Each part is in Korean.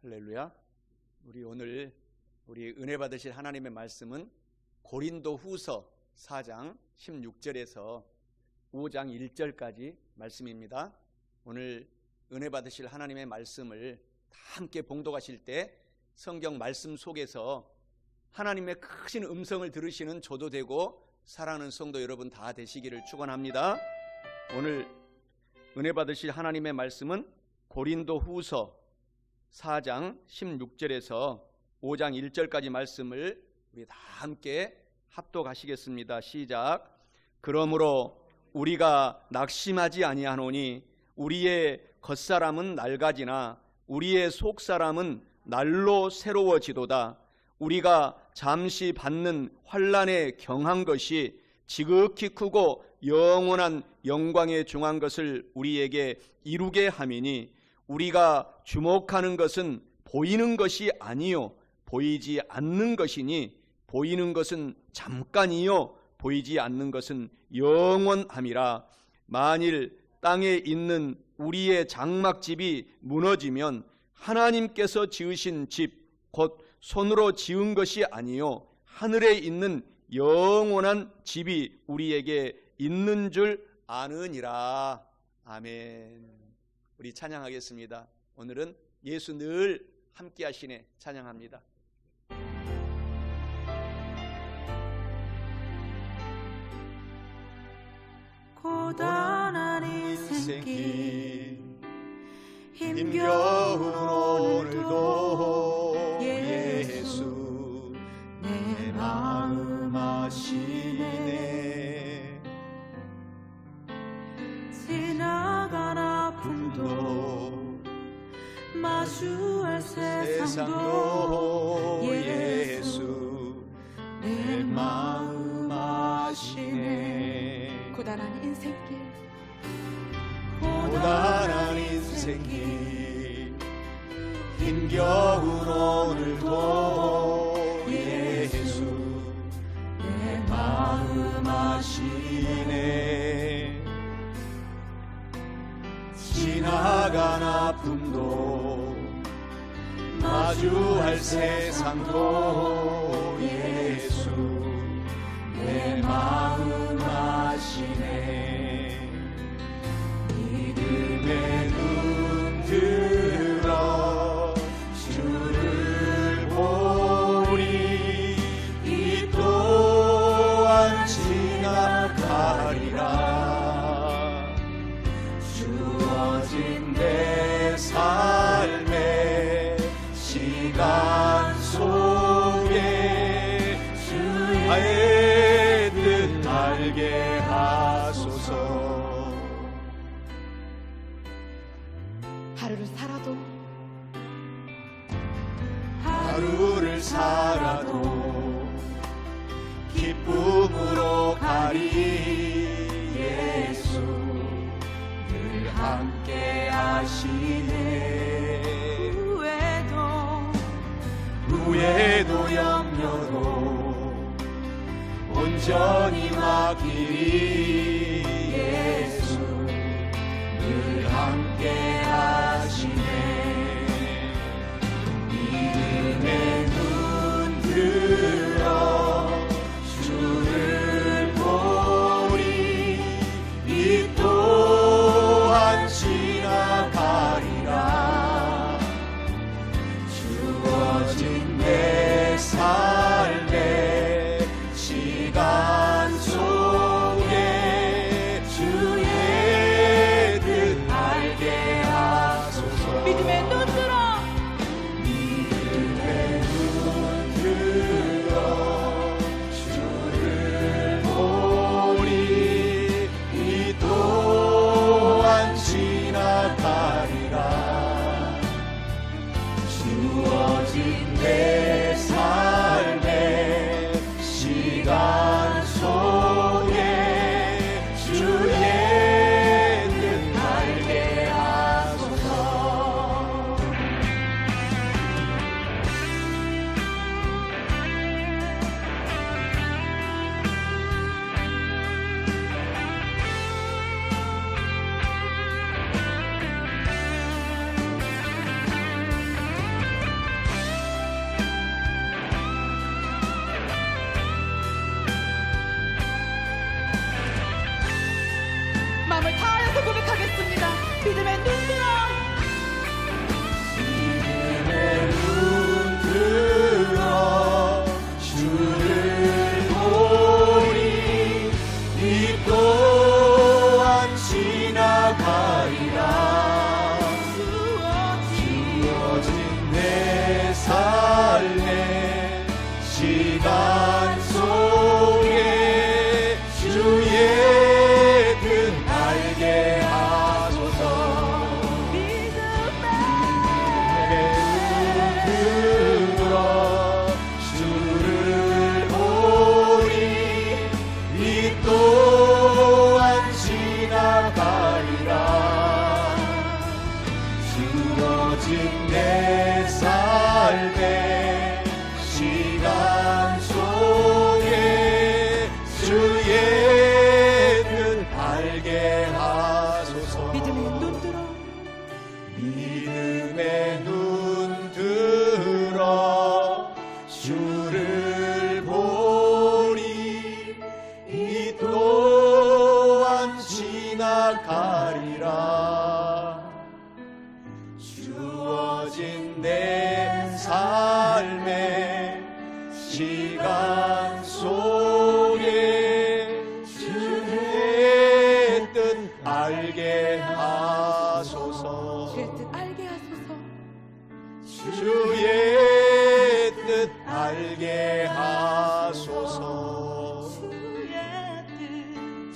할렐루야. 오늘 은혜 받으실 하나님의 말씀은 고린도후서 4장 16절에서 5장 1절까지 말씀입니다. 오늘 은혜 받으실 하나님의 말씀을 다 함께 봉독하실 때 성경 말씀 속에서 하나님의 크신 음성을 들으시는 저도 되고 사랑하는 성도 여러분 다 되시기를 축원합니다. 오늘 은혜 받으실 하나님의 말씀은 고린도후서 4장 16절에서 5장 1절까지 말씀을 우리 다 함께 합독하시겠습니다. 시작. 그러므로 우리가 낙심하지 아니하노니 우리의 겉사람은 낡아지나 우리의 속사람은 날로 새로워지도다. 우리가 잠시 받는 환난에 경한 것이 지극히 크고 영원한 영광에 중한 것을 우리에게 이루게 함이니 우리가 주목하는 것은 보이는 것이 아니요 보이지 않는 것이니 보이는 것은 잠깐이요 보이지 않는 것은 영원함이라. 만일 땅에 있는 우리의 장막집이 무너지면 하나님께서 지으신 집 곧 손으로 지은 것이 아니요 하늘에 있는 영원한 집이 우리에게 있는 줄 아느니라. 아멘. 우리 찬양하겠습니다. 오늘은 예수 늘 함께 하시네 찬양합니다. 고단한 인생길 힘겨운 오늘도 예수 내 마음 아시네. 지나간 아픔도 마주할 세상도 예수 내 마음 아시네. 고단한 인생길 고단한 인생길 힘겨운 오늘도 예수 내 마음 아시네. 지나간 아픔도 마주할 세상도 예수 내 마음 아시네. 믿음의 눈 들어 주를 보리. 이 또한 지나가리라. 주어진 내 삶의 시간 속에 주의 뜻 알게 하소서. 하루를 살아도 기쁨으로 가리. 예수 늘 함께 하시네. 후회도 염려도 온전히 맡기리. 예수 늘 함께 하시네. 믿음의 눈 들어 주를 보리. 이 또한 지나가리라. 주어진 내 삶의 시간 속에 고백하겠습니다. 믿음의 눈 들어. 믿음의 눈 들어 주를 보리 이 또한 지나가리라 주어진 내 삶의 시간 속에 주의 뜻 알게 하소서 들어 주를 보리 이 또한 지나가리라 주어진 내 삶의 시간 속에 주의 뜻 알게 하소서 믿음의 눈 들어. 믿음의 눈 들어 주를 보리 이 또한 지나가리라 주어진 내 삶의 시간 속에 주의 뜻 알게 하소서 주의 뜻 알게 하소서. 주의 뜻 알게 하소서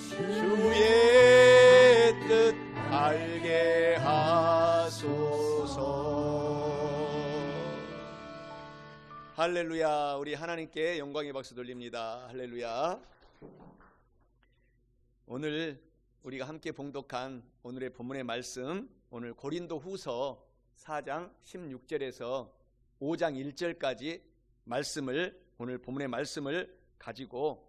주의 뜻 알게 하소서. 할렐루야. 우리 하나님께 영광의 박수 돌립니다. 할렐루야. 오늘 우리가 함께 봉독한 오늘의 본문의 말씀, 오늘 고린도후서 4장 16절에서 5장 1절까지 말씀을, 오늘 본문의 말씀을 가지고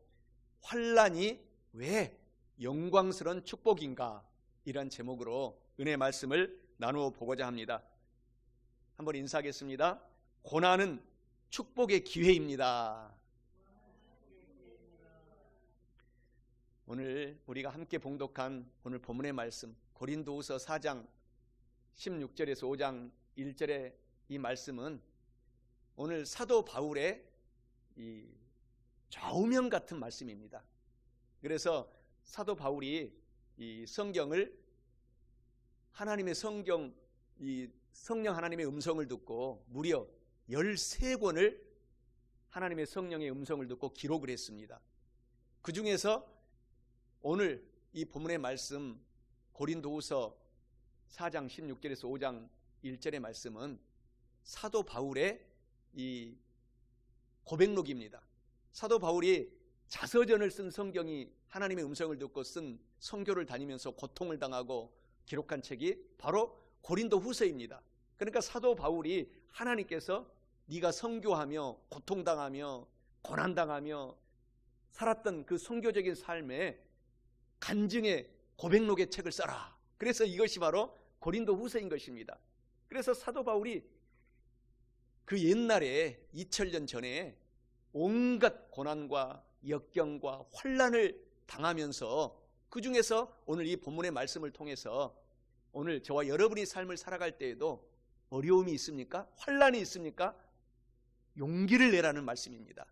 환난이 왜 영광스러운 축복인가, 이런 제목으로 은혜의 말씀을 나누어 보고자 합니다. 한번 인사하겠습니다. 고난은 축복의 기회입니다. 오늘 우리가 함께 봉독한 오늘 본문의 말씀, 고린도후서 4장 16절에서 5장 1절의 이 말씀은 오늘 사도 바울의 이 좌우명 같은 말씀입니다. 그래서 사도 바울이 이 성경을, 하나님의 성경, 이 성령 하나님의 음성을 듣고 무려 13권을 하나님의 성령의 음성을 듣고 기록을 했습니다. 그 중에서 오늘 이 본문의 말씀 고린도후서 4장 16절에서 5장 1절의 말씀은 사도 바울의 이 고백록입니다. 사도 바울이 자서전을 쓴 성경이, 하나님의 음성을 듣고 쓴 선교를 다니면서 고통을 당하고 기록한 책이 바로 고린도후서입니다. 그러니까 사도 바울이 하나님께서 네가 선교하며 고통당하며 고난당하며 살았던 그 선교적인 삶의 간증의 고백록의 책을 써라. 그래서 이것이 바로 고린도후서인 것입니다. 그래서 사도 바울이 그 옛날에 2000년 전에 온갖 고난과 역경과 환난을 당하면서, 그 중에서 오늘 이 본문의 말씀을 통해서 오늘 저와 여러분이 삶을 살아갈 때에도 어려움이 있습니까? 환난이 있습니까? 용기를 내라는 말씀입니다.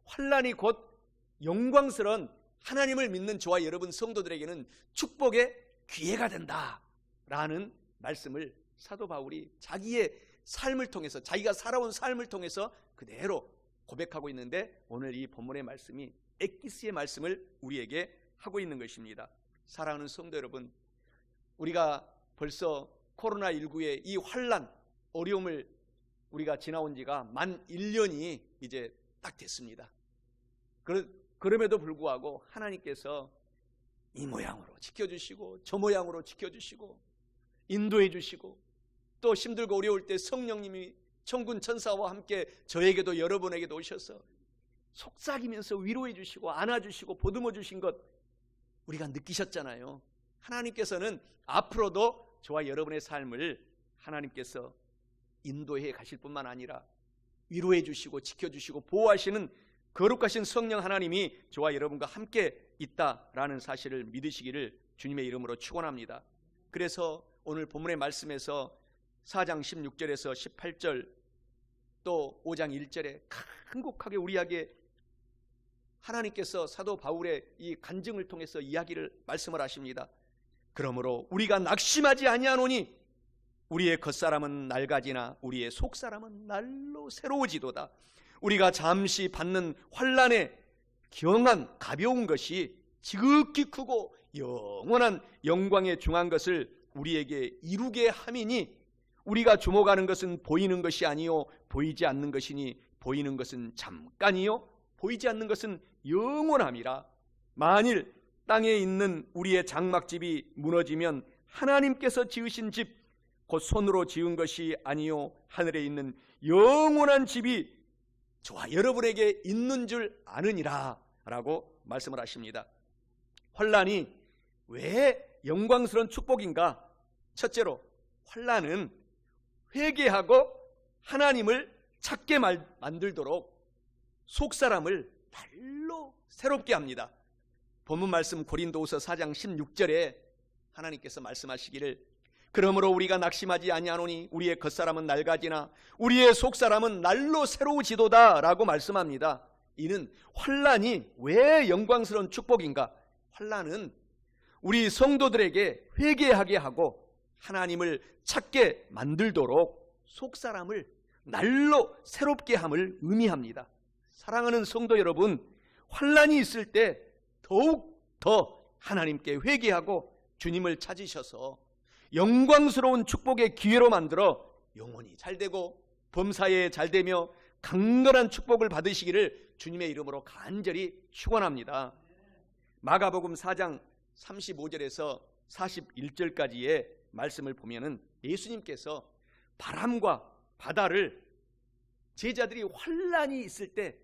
환난이 곧 영광스러운 하나님을 믿는 저와 여러분 성도들에게는 축복의 기회가 된다라는 말씀을 사도 바울이 자기의 삶을 통해서, 자기가 살아온 삶을 통해서 그대로 고백하고 있는데, 오늘 이 본문의 말씀이 엑기스의 말씀을 우리에게 하고 있는 것입니다. 사랑하는 성도 여러분, 우리가 벌써 코로나19의 이 환난, 어려움을 우리가 지나온 지가 만 1년이 이제 딱 됐습니다. 그럼에도 불구하고 하나님께서 이 모양으로 지켜주시고 저 모양으로 지켜주시고 인도해 주시고, 또 힘들고 어려울 때 성령님이 천군 천사와 함께 저에게도 여러분에게도 오셔서 속삭이면서 위로해 주시고 안아주시고 보듬어 주신 것 우리가 느끼셨잖아요. 하나님께서는 앞으로도 저와 여러분의 삶을 하나님께서 인도해 가실 뿐만 아니라 위로해 주시고 지켜주시고 보호하시는 거룩하신 성령 하나님이 저와 여러분과 함께 있다라는 사실을 믿으시기를 주님의 이름으로 축원합니다. 그래서 오늘 본문의 말씀에서 4장 16절에서 18절 또 5장 1절에 간곡하게 우리에게 하나님께서 사도 바울의 이 간증을 통해서 이야기를 말씀을 하십니다. 그러므로 우리가 낙심하지 아니하노니 우리의 겉사람은 낡아지나 우리의 속사람은 날로 새로워지도다. 우리가 잠시 받는 환난에 경한 가벼운 것이 지극히 크고 영원한 영광에 중한 것을 우리에게 이루게 함이니 우리가 주목하는 것은 보이는 것이 아니요 보이지 않는 것이니 보이는 것은 잠깐이요 보이지 않는 것은 영원함이라. 만일 땅에 있는 우리의 장막집이 무너지면 하나님께서 지으신 집 곧 손으로 지은 것이 아니요 하늘에 있는 영원한 집이 저와 여러분에게 있는 줄 아느니라 라고 말씀을 하십니다. 환난이 왜 영광스러운 축복인가? 첫째로 환난은 회개하고 하나님을 찾게 만들도록 속사람을 날로 새롭게 합니다. 본문 말씀 고린도후서 4장 16절에 하나님께서 말씀하시기를 그러므로 우리가 낙심하지 아니하노니 우리의 겉사람은 낡아지나 우리의 속사람은 날로 새로워지도다 라고 말씀합니다. 이는 환난이 왜 영광스러운 축복인가? 환난은 우리 성도들에게 회개하게 하고 하나님을 찾게 만들도록 속사람을 날로 새롭게 함을 의미합니다. 사랑하는 성도 여러분, 환난이 있을 때 더욱 더 하나님께 회개하고 주님을 찾으셔서 영광스러운 축복의 기회로 만들어 영혼이 잘되고 범사에 잘되며 강건한 축복을 받으시기를 주님의 이름으로 간절히 축원합니다. 마가복음 4장 35절에서 41절까지의 말씀을 보면은 예수님께서 바람과 바다를 제자들이 환난이 있을 때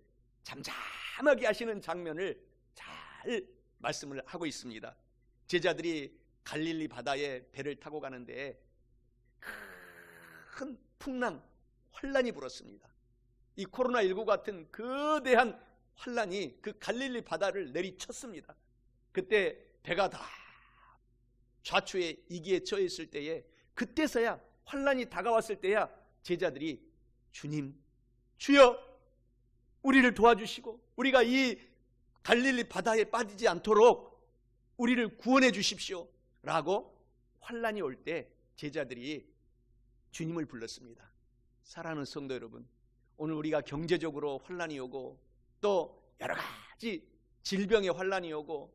잠잠하게 하시는 장면을 잘 말씀을 하고 있습니다. 제자들이 갈릴리 바다에 배를 타고 가는데 큰 풍랑, 환난이 불었습니다. 이 코로나19 같은 거대한 환난이 그 갈릴리 바다를 내리쳤습니다. 그때 배가 다 좌초에 이기에 처해 있을 때에 그때서야 환난이 다가왔을 때야 제자들이 주님, 주여 우리를 도와주시고 우리가 이 갈릴리 바다에 빠지지 않도록 우리를 구원해 주십시오 라고 환난이 올 때 제자들이 주님을 불렀습니다. 사랑하는 성도 여러분, 오늘 우리가 경제적으로 환난이 오고 또 여러 가지 질병의 환난이 오고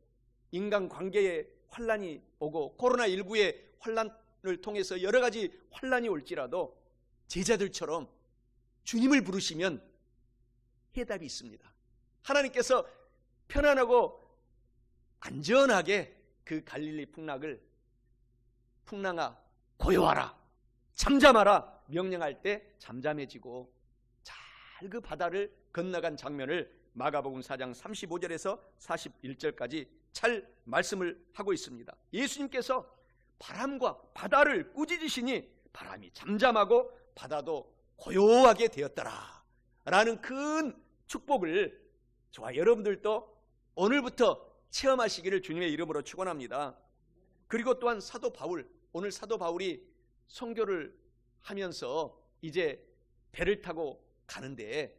인간관계에 환난이 오고 코로나19의 환난을 통해서 여러 가지 환난이 올지라도 제자들처럼 주님을 부르시면 해답이 있습니다. 하나님께서 편안하고 안전하게 그 갈릴리 풍랑아 고요하라 잠잠하라 명령할 때 잠잠해지고 잘 그 바다를 건너간 장면을 마가복음 4장 35절에서 41절까지 잘 말씀을 하고 있습니다. 예수님께서 바람과 바다를 꾸짖으시니 바람이 잠잠하고 바다도 고요하게 되었더라 라는 큰 축복을 저와 여러분들도 오늘부터 체험하시기를 주님의 이름으로 축원합니다. 그리고 또한 사도 바울, 오늘 사도 바울이 선교를 하면서 이제 배를 타고 가는데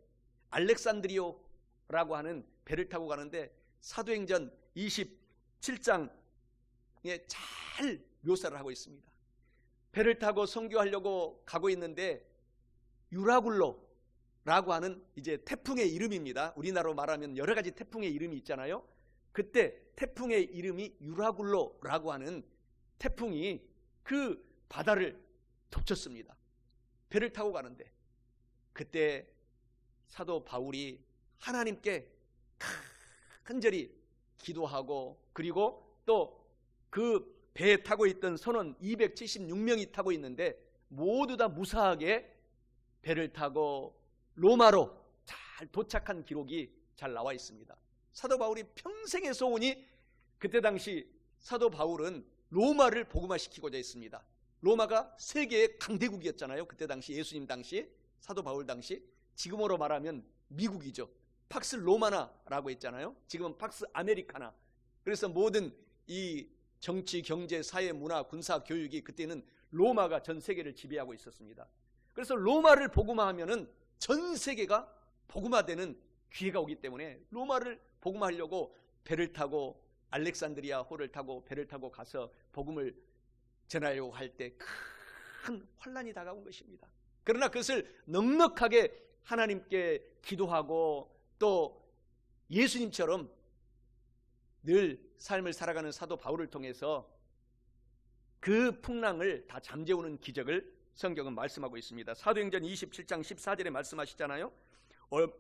알렉산드리오라고 하는 배를 타고 가는데 사도행전 27장에 잘 묘사를 하고 있습니다. 배를 타고 선교하려고 가고 있는데 유라굴로라고 하는 이제 태풍의 이름입니다. 우리나라로 말하면 여러 가지 태풍의 이름이 있잖아요. 그때 태풍의 이름이 유라굴로라고 하는 태풍이 그 바다를 덮쳤습니다. 배를 타고 가는데 그때 사도 바울이 하나님께 간절히 기도하고 그리고 또 그 배에 타고 있던 선원 276명이 타고 있는데 모두 다 무사하게 배를 타고 로마로 잘 도착한 기록이 잘 나와 있습니다. 사도 바울이 평생의 소원이 그때 당시 사도 바울은 로마를 복음화시키고자 했습니다. 로마가 세계의 강대국이었잖아요. 그때 당시 예수님 당시 사도 바울 당시 지금으로 말하면 미국이죠. 팍스 로마나라고 했잖아요. 지금은 팍스 아메리카나. 그래서 모든 이 정치, 경제, 사회, 문화, 군사, 교육이 그때는 로마가 전 세계를 지배하고 있었습니다. 그래서 로마를 복음화하면은 전 세계가 복음화되는 기회가 오기 때문에 로마를 복음화하려고 배를 타고 알렉산드리아 호를 타고 배를 타고 가서 복음을 전하려고 할 때 큰 환란이 다가온 것입니다. 그러나 그것을 넉넉하게 하나님께 기도하고 또 예수님처럼 늘 삶을 살아가는 사도 바울을 통해서 그 풍랑을 다 잠재우는 기적을 성경은 말씀하고 있습니다. 사도행전 27장 14절에 말씀하시잖아요.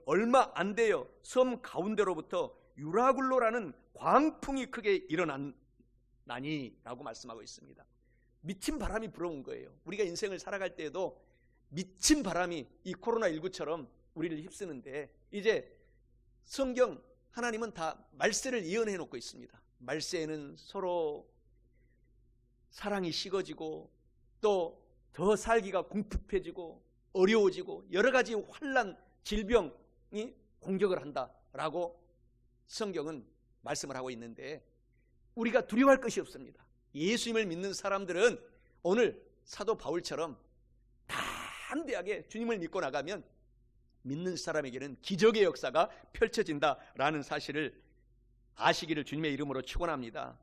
얼마 안 돼요. 섬 가운데로부터 유라굴로라는 광풍이 크게 일어나니 라고 말씀하고 있습니다. 미친 바람이 불어온 거예요. 우리가 인생을 살아갈 때에도 미친 바람이 이 코로나19처럼 우리를 휩쓰는데, 이제 성경 하나님은 다 말세를 예언해 놓고 있습니다. 말세에는 서로 사랑이 식어지고 또 더 살기가 궁핍해지고 어려워지고 여러 가지 환난, 질병이 공격을 한다라고 성경은 말씀을 하고 있는데, 우리가 두려워할 것이 없습니다. 예수님을 믿는 사람들은 오늘 사도 바울처럼 담대하게 주님을 믿고 나가면 믿는 사람에게는 기적의 역사가 펼쳐진다라는 사실을 아시기를 주님의 이름으로 축원합니다.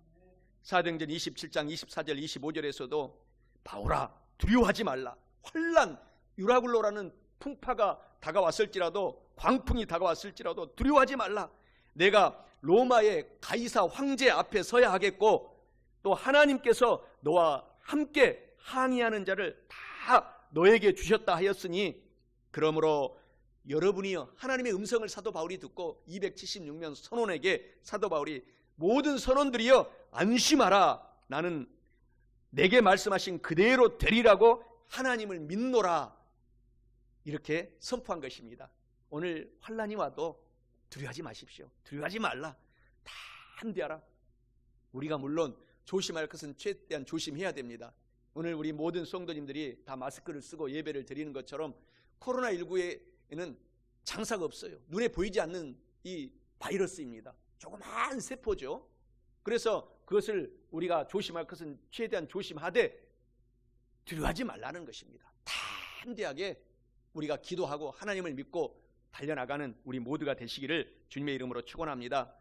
사도행전 27장 24절 25절에서도 바울아 두려워하지 말라. 환난, 유라굴로라는 풍파가 다가왔을지라도, 광풍이 다가왔을지라도 두려워하지 말라. 내가 로마의 가이사 황제 앞에 서야 하겠고 또 하나님께서 너와 함께 항의하는 자를 다 너에게 주셨다 하였으니, 그러므로 여러분이요, 하나님의 음성을 사도 바울이 듣고 276명 선원에게 사도 바울이 모든 선원들이여 안심하라. 나는 내게 말씀하신 그대로 되리라고 하나님을 믿노라. 이렇게 선포한 것입니다. 오늘 환난이 와도 두려워하지 마십시오. 두려워하지 말라. 담대하라. 우리가 물론 조심할 것은 최대한 조심해야 됩니다. 오늘 우리 모든 성도님들이 다 마스크를 쓰고 예배를 드리는 것처럼 코로나19에는 장사가 없어요. 눈에 보이지 않는 이 바이러스입니다. 조그마한 세포죠. 그래서 그것을 우리가 조심할 것은 최대한 조심하되 두려워하지 말라는 것입니다. 담대하게 우리가 기도하고 하나님을 믿고 달려나가는 우리 모두가 되시기를 주님의 이름으로 축원합니다.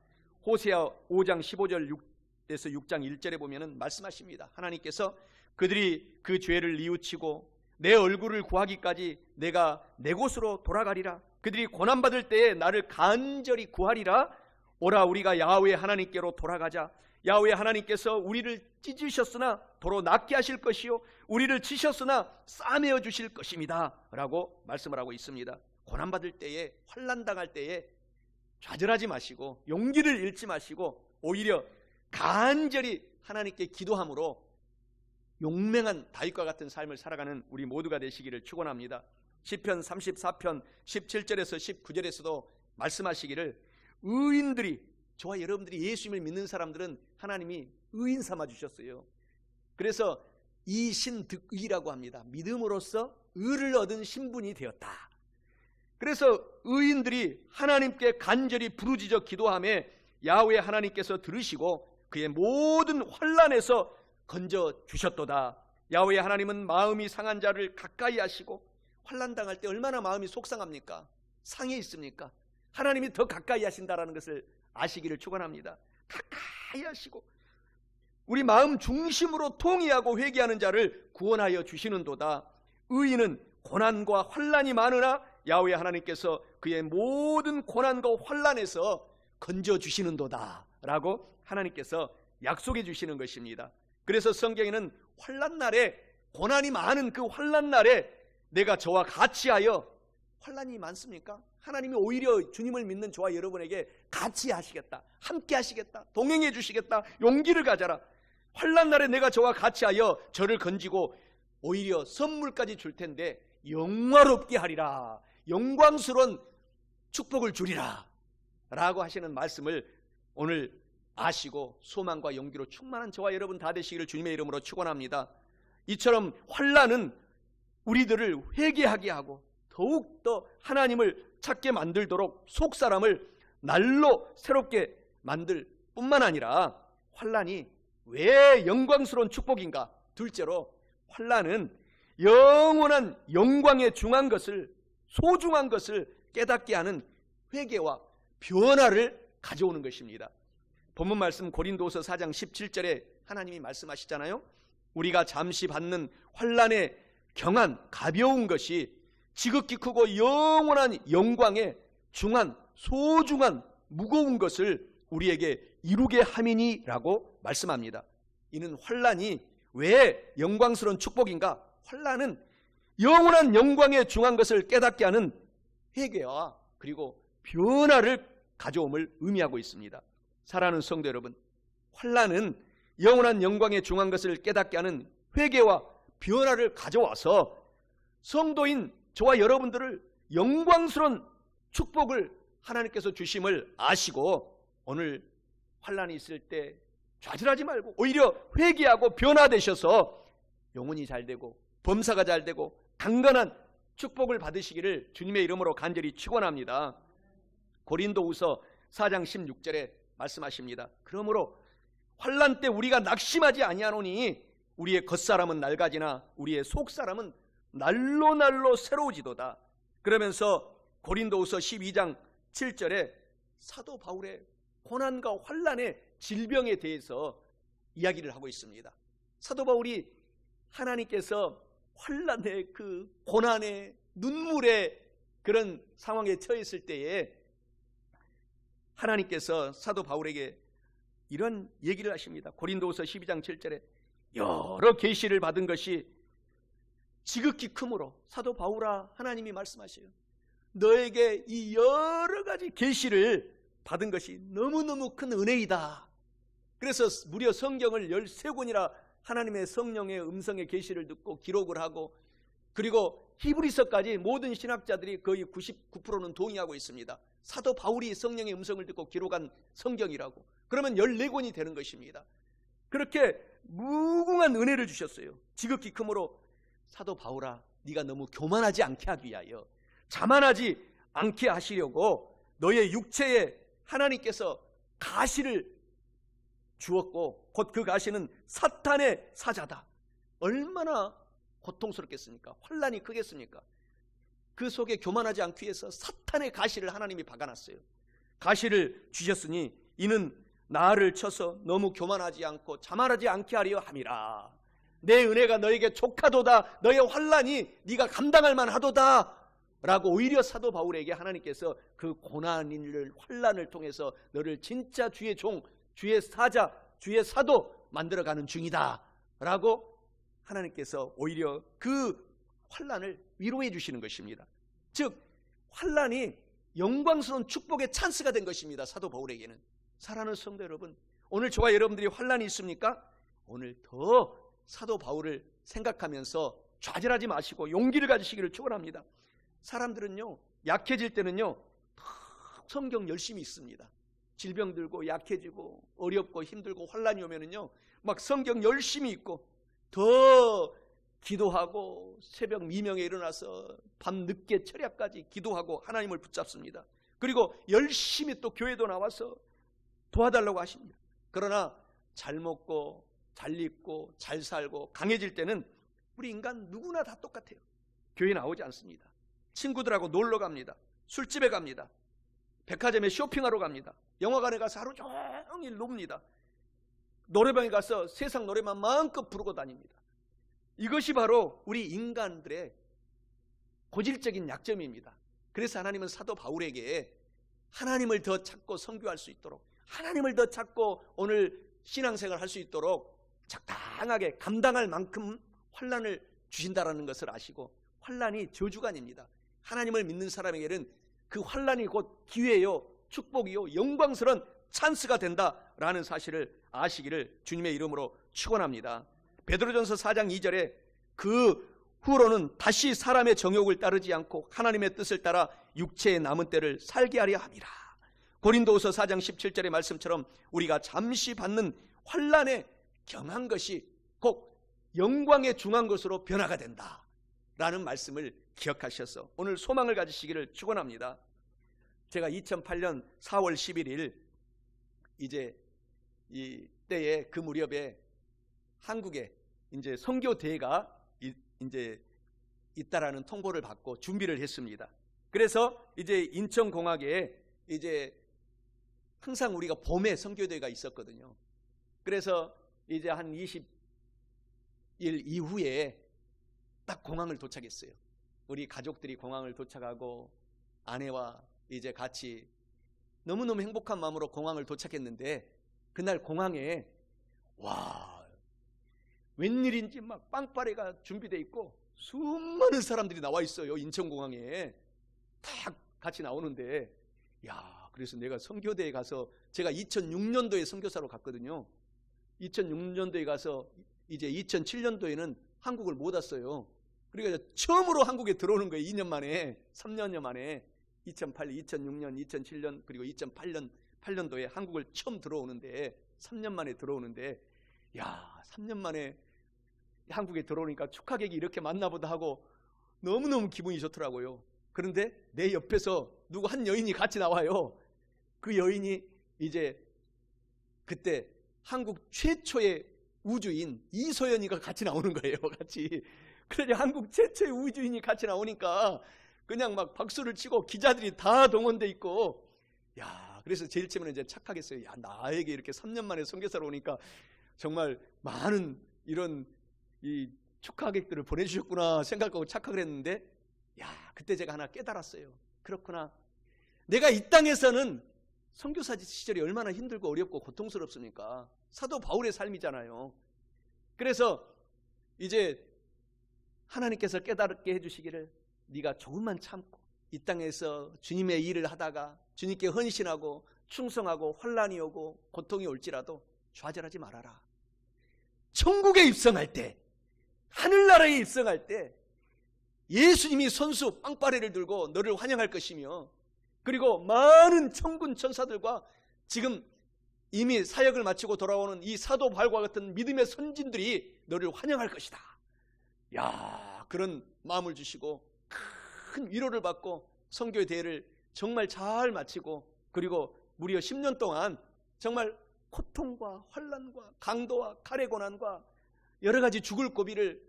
호세아 5장 15절에서 6장 1절에 보면은 말씀하십니다. 하나님께서 그들이 그 죄를 뉘우치고 내 얼굴을 구하기까지 내가 내 곳으로 돌아가리라. 그들이 고난받을 때에 나를 간절히 구하리라. 오라 우리가 야훼 하나님께로 돌아가자. 야훼 하나님께서 우리를 찢으셨으나 도로 낫게 하실 것이요 우리를 치셨으나 싸매어 주실 것입니다 라고 말씀을 하고 있습니다. 고난받을 때에, 환난당할 때에 좌절하지 마시고 용기를 잃지 마시고 오히려 간절히 하나님께 기도함으로 용맹한 다윗과 같은 삶을 살아가는 우리 모두가 되시기를 축원합니다. 시편 34편 17절에서 19절에서도 말씀하시기를 의인들이, 저와 여러분들이 예수님을 믿는 사람들은 하나님이 의인 삼아 주셨어요. 그래서 이신득의라고 합니다. 믿음으로써 의를 얻은 신분이 되었다. 그래서 의인들이 하나님께 간절히 부르짖어 기도하며 야훼 하나님께서 들으시고 그의 모든 환난에서 건져 주셨도다. 야훼 하나님은 마음이 상한 자를 가까이 하시고, 환난 당할 때 얼마나 마음이 속상합니까? 상해 있습니까? 하나님이 더 가까이 하신다라는 것을 아시기를 축원합니다. 가까이 하시고 우리 마음 중심으로 통회하고 회개하는 자를 구원하여 주시는도다. 의인은 고난과 환난이 많으나 야훼 하나님께서 그의 모든 고난과 환난에서 건져 주시는도다 라고 하나님께서 약속해 주시는 것입니다. 그래서 성경에는 환난 날에, 고난이 많은 그 환난 날에 내가 저와 같이 하여, 환난이 많습니까? 하나님이 오히려 주님을 믿는 저와 여러분에게 같이 하시겠다, 함께 하시겠다, 동행해 주시겠다, 용기를 가져라. 환난 날에 내가 저와 같이 하여 저를 건지고 오히려 선물까지 줄 텐데 영화롭게 하리라, 영광스러운 축복을 주리라 라고 하시는 말씀을 오늘 아시고 소망과 용기로 충만한 저와 여러분 다 되시기를 주님의 이름으로 축원합니다. 이처럼 환난은 우리들을 회개하게 하고 더욱더 하나님을 찾게 만들도록 속사람을 날로 새롭게 만들 뿐만 아니라 환난이 왜 영광스러운 축복인가? 둘째로, 환난은 영원한 영광에 중한 것을, 소중한 것을 깨닫게 하는 회개와 변화를 가져오는 것입니다. 본문 말씀 고린도서 4장 17절에 하나님이 말씀하시잖아요. 우리가 잠시 받는 환난의 경한 가벼운 것이 지극히 크고 영원한 영광에 중한 소중한 무거운 것을 우리에게 이루게 함이니라고 말씀합니다. 이는 환난이 왜 영광스러운 축복인가? 환난은 영원한 영광에 중한 것을 깨닫게 하는 회개와 그리고 변화를 가져옴을 의미하고 있습니다. 사랑하는 성도 여러분, 환난은 영원한 영광에 중한 것을 깨닫게 하는 회개와 변화를 가져와서 성도인 저와 여러분들을 영광스러운 축복을 하나님께서 주심을 아시고 오늘 환난이 있을 때 좌절하지 말고 오히려 회개하고 변화되셔서 영혼이 잘되고 범사가 잘되고 강건한 축복을 받으시기를 주님의 이름으로 간절히 축원합니다. 고린도후서 4장 16절에 말씀하십니다. 그러므로 환난 때 우리가 낙심하지 아니하노니 우리의 겉사람은 낡아지나 우리의 속사람은 날로 새로워지도다. 그러면서 고린도후서 12장 7절에 사도 바울의 고난과 환난의 질병에 대해서 이야기를 하고 있습니다. 사도 바울이 하나님께서 환난의 그 고난의 눈물의 그런 상황에 처했을 때에 하나님께서 사도 바울에게 이런 얘기를 하십니다. 고린도후서 12장 7절에 여러 계시를 받은 것이 지극히 크므로, 사도 바울아, 하나님이 말씀하셔요. 너에게 이 여러 가지 계시를 받은 것이 너무너무 큰 은혜이다. 그래서 무려 성경을 13권이나 하나님의 성령의 음성의 계시를 듣고 기록을 하고, 그리고 히브리서까지 모든 신학자들이 거의 99%는 동의하고 있습니다. 사도 바울이 성령의 음성을 듣고 기록한 성경이라고. 그러면 14권이 되는 것입니다. 그렇게 무궁한 은혜를 주셨어요. 지극히 크므로 사도 바울아, 네가 너무 교만하지 않게 하기 위하여, 자만하지 않게 하시려고 너의 육체에 하나님께서 가시를 주었고 곧 그 가시는 사탄의 사자다. 얼마나 고통스럽겠습니까? 환난이 크겠습니까? 그 속에 교만하지 않기 위해서 사탄의 가시를 하나님이 박아놨어요. 가시를 주셨으니 이는 나를 쳐서 너무 교만하지 않고 자만하지 않게 하려 함이라. 내 은혜가 너에게 족하도다. 너의 환난이 네가 감당할 만하도다 라고 오히려 사도 바울에게 하나님께서 그 고난을, 환난을 통해서 너를 진짜 주의 종, 주의 사자, 주의 사도 만들어가는 중이다 라고 하나님께서 오히려 그 환난을 위로해 주시는 것입니다. 즉 환난이 영광스러운 축복의 찬스가 된 것입니다. 사도 바울에게는. 사랑하는 성도 여러분, 오늘 저와 여러분들이 환난이 있습니까? 오늘 더 사도 바울을 생각하면서 좌절하지 마시고 용기를 가지시기를 축원합니다. 사람들은요, 약해질 때는요 성경 열심히 읽습니다. 질병 들고 약해지고 어렵고 힘들고 환난이 오면은요 막 성경 열심히 읽고 더 기도하고 새벽 미명에 일어나서 밤 늦게 철야까지 기도하고 하나님을 붙잡습니다. 그리고 열심히 또 교회도 나와서 도와달라고 하십니다. 그러나 잘 먹고 잘 입고 잘 살고 강해질 때는 우리 인간 누구나 다 똑같아요. 교회 나오지 않습니다. 친구들하고 놀러 갑니다. 술집에 갑니다. 백화점에 쇼핑하러 갑니다. 영화관에 가서 하루 종일 놉니다. 노래방에 가서 세상 노래만 마음껏 부르고 다닙니다. 이것이 바로 우리 인간들의 고질적인 약점입니다. 그래서 하나님은 사도 바울에게 하나님을 더 찾고 선교할 수 있도록, 하나님을 더 찾고 오늘 신앙생활 할 수 있도록 적당하게 감당할 만큼 환난을 주신다라는 것을 아시고, 환난이 저주가 아닙니다. 하나님을 믿는 사람에게는 그 환난이 곧 기회요, 축복이요, 영광스러운 찬스가 된다라는 사실을 아시기를 주님의 이름으로 축원합니다. 베드로전서 4장 2절에 그 후로는 다시 사람의 정욕을 따르지 않고 하나님의 뜻을 따라 육체의 남은 때를 살게 하려 함이라. 고린도후서 4장 17절의 말씀처럼 우리가 잠시 받는 환난에 경한 것이 곧 영광에 중한 것으로 변화가 된다 라는 말씀을 기억하셔서 오늘 소망을 가지시기를 축원합니다. 제가 2008년 4월 11일 이제 이 때에 그 무렵에 한국에 이제 선교 대회가 이제 있다라는 통보를 받고 준비를 했습니다. 그래서 이제 인천공학에 이제 항상 우리가 봄에 선교대회가 있었거든요. 그래서 이제 한 20일 이후에 딱 공항을 도착했어요. 우리 가족들이 공항을 도착하고 아내와 이제 같이 너무너무 행복한 마음으로 공항을 도착했는데, 그날 공항에 와, 웬일인지 막 빵빠레가 준비되어 있고 수많은 사람들이 나와 있어요. 인천공항에 딱 같이 나오는데, 야, 그래서 내가 선교대에 가서, 제가 2006년도에 선교사로 갔거든요. 2006년도에 가서 이제 2007년도에는 한국을 못 왔어요. 그러니까 처음으로 한국에 들어오는 거예요. 2년 만에, 3년여 만에. 2008, 2006년, 2007년 그리고 2008년도에 한국을 처음 들어오는데, 3년 만에 들어오는데, 야, 3년 만에 한국에 들어오니까 축하객이 이렇게 만나보다 하고 너무너무 기분이 좋더라고요. 그런데 내 옆에서 누구 한 여인이 같이 나와요. 그 여인이 이제 그때 한국 최초의 우주인 이소연이가 같이 나오는 거예요. 같이. 그래서 한국 최초의 우주인이 같이 나오니까 그냥 막 박수를 치고 기자들이 다 동원돼 있고, 야, 그래서 제일 처음에 이제 착각했어요. 야, 나에게 이렇게 3년 만에 선교사로 오니까 정말 많은 이런 이 축하객들을 보내주셨구나 생각하고 착각을 했는데, 야, 그때 제가 하나 깨달았어요. 그렇구나. 내가 이 땅에서는 선교사 시절이 얼마나 힘들고 어렵고 고통스럽습니까? 사도 바울의 삶이잖아요. 그래서 이제 하나님께서 깨닫게 해주시기를, 네가 조금만 참고 이 땅에서 주님의 일을 하다가 주님께 헌신하고 충성하고 환난이 오고 고통이 올지라도 좌절하지 말아라. 천국에 입성할 때, 하늘나라에 입성할 때 예수님이 손수 빵빠레를 들고 너를 환영할 것이며, 그리고 많은 천군 천사들과 지금 이미 사역을 마치고 돌아오는 이 사도 바울과 같은 믿음의 선진들이 너를 환영할 것이다. 야, 그런 마음을 주시고 큰 위로를 받고 선교의 대회를 정말 잘 마치고, 그리고 무려 10년 동안 정말 고통과 환난과 강도와 칼의 고난과 여러 가지 죽을 고비를,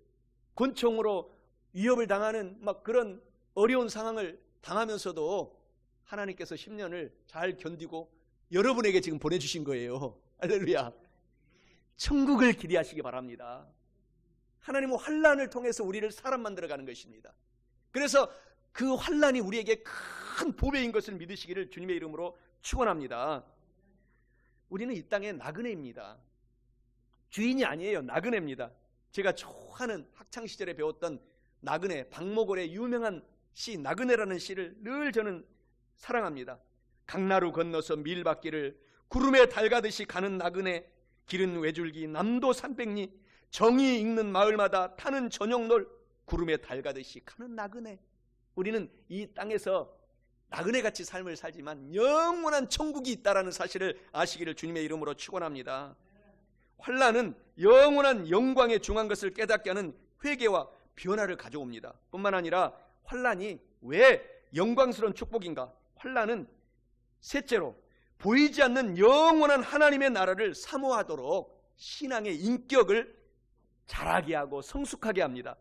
권총으로 위협을 당하는 막 그런 어려운 상황을 당하면서도 하나님께서 10년을 잘 견디고 여러분에게 지금 보내주신 거예요. 할렐루야. 천국을 기대하시기 바랍니다. 하나님은 환난을 통해서 우리를 사람 만들어가는 것입니다. 그래서 그 환난이 우리에게 큰 보배인 것을 믿으시기를 주님의 이름으로 축원합니다. 우리는 이 땅의 나그네입니다. 주인이 아니에요. 나그네입니다. 제가 좋아하는 학창시절에 배웠던 나그네, 박목월의 유명한 시 나그네라는 시를 늘 저는 사랑합니다. 강나루 건너서 밀밭길을 구름에 달가듯이 가는 나그네, 길은 외줄기 남도 300리, 정이 읽는 마을마다 타는 저녁놀, 구름에 달가듯이 가는 나그네. 우리는 이 땅에서 나그네같이 삶을 살지만 영원한 천국이 있다는 사실을 아시기를 주님의 이름으로 축원합니다. 환난은 영원한 영광에 중한 것을 깨닫게 하는 회개와 변화를 가져옵니다. 뿐만 아니라 환난이 왜 영광스러운 축복인가? 환난은 셋째로 보이지 않는 영원한 하나님의 나라를 사모하도록 신앙의 인격을 자라게 하고 성숙하게 합니다.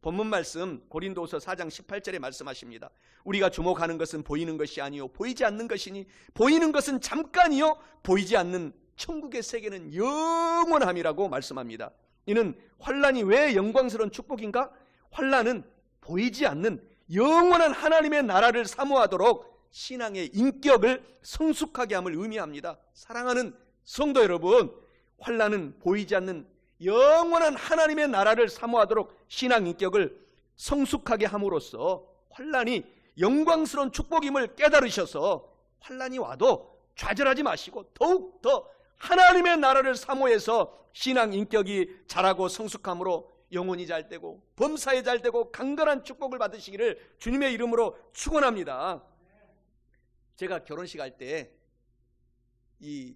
본문 말씀 고린도후서 4장 18절에 말씀하십니다. 우리가 주목하는 것은 보이는 것이 아니요 보이지 않는 것이니 보이는 것은 잠깐이요 보이지 않는 천국의 세계는 영원함이라고 말씀합니다. 이는 환난이 왜 영광스러운 축복인가? 환난은 보이지 않는 영원한 하나님의 나라를 사모하도록 신앙의 인격을 성숙하게 함을 의미합니다. 사랑하는 성도 여러분, 환난은 보이지 않는 영원한 하나님의 나라를 사모하도록 신앙 인격을 성숙하게 함으로써 환난이 영광스러운 축복임을 깨달으셔서 환난이 와도 좌절하지 마시고 더욱더 하나님의 나라를 사모해서 신앙 인격이 자라고 성숙함으로 영혼이 잘되고 범사에 잘되고 강건한 축복을 받으시기를 주님의 이름으로 축원합니다. 제가 결혼식 할 때 이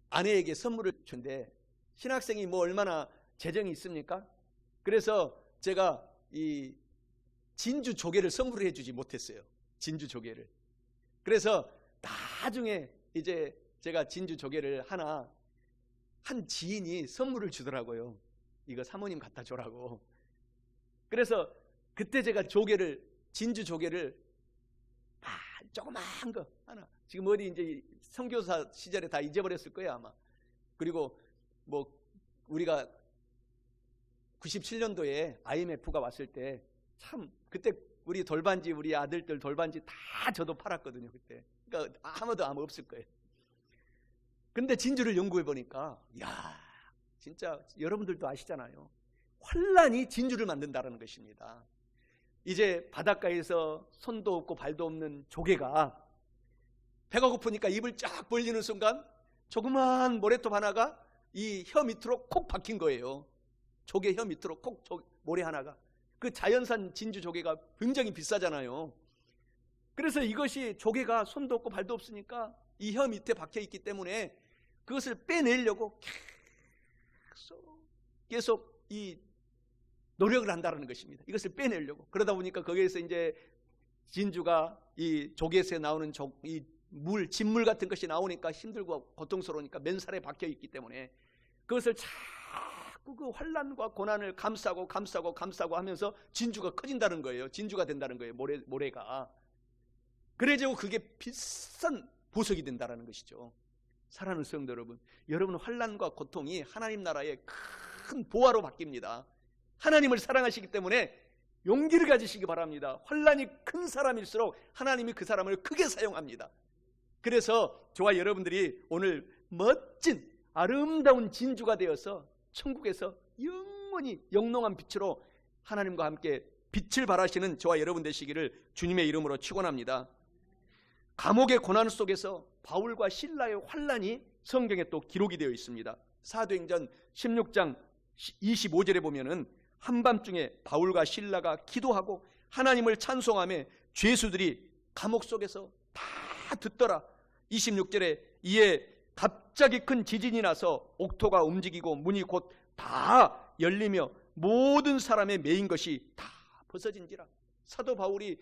아내에게 선물을 줬는데 신학생이 뭐 얼마나 재정이 있습니까? 그래서 제가 이 진주 조개를 선물해 주지 못했어요. 진주 조개를. 그래서 나중에 이제 제가 진주 조개를 하나 한 지인이 선물을 주더라고요. 이거 사모님 갖다 줘라고. 그래서 그때 제가 조개를, 진주 조개를 조그만 거 하나, 지금 어디 이제 선교사 시절에 다 잊어버렸을 거예요 아마. 그리고 뭐 우리가 97년도에 IMF가 왔을 때 참 그때 우리 돌반지, 우리 아들들 돌반지 다 저도 팔았거든요 그때. 그러니까 아무도 아무 없을 거예요. 근데 진주를 연구해 보니까 야, 진짜 여러분들도 아시잖아요. 환란이 진주를 만든다는 것입니다. 이제 바닷가에서 손도 없고 발도 없는 조개가 배가 고프니까 입을 쫙 벌리는 순간 조그만 모래톱 하나가 이 혀 밑으로 콕 박힌 거예요. 조개 혀 밑으로 콕 모래 하나가. 그 자연산 진주 조개가 굉장히 비싸잖아요. 그래서 이것이 조개가 손도 없고 발도 없으니까 이 혀 밑에 박혀 있기 때문에 그것을 빼내려고 계속 이 노력을 한다는 것입니다. 이것을 빼내려고. 그러다 보니까 거기에서 이제 진주가 이 조개에서 나오는 이 물, 진물 같은 것이 나오니까 힘들고 고통스러우니까 맨살에 박혀 있기 때문에 그것을 자꾸 그 환난과 고난을 감싸고 하면서 진주가 커진다는 거예요. 진주가 된다는 거예요. 모래가. 그래서 그게 비싼 보석이 된다는 것이죠. 사랑하는 성도 여러분, 여러분 환난과 고통이 하나님 나라의 큰 보화로 바뀝니다. 하나님을 사랑하시기 때문에 용기를 가지시기 바랍니다. 환난이 큰 사람일수록 하나님이 그 사람을 크게 사용합니다. 그래서 저와 여러분들이 오늘 멋진 아름다운 진주가 되어서 천국에서 영원히 영롱한 빛으로 하나님과 함께 빛을 발하시는 저와 여러분 되시기를 주님의 이름으로 축원합니다. 감옥의 고난 속에서 바울과 실라의 환난이 성경에 또 기록이 되어 있습니다. 사도행전 16장 25절에 보면은 한밤중에 바울과 실라가 기도하고 하나님을 찬송하며 죄수들이 감옥 속에서 다 듣더라. 26절에 이에 갑자기 큰 지진이 나서 옥토가 움직이고 문이 곧 다 열리며 모든 사람의 매인 것이 다 벗어진지라. 사도 바울이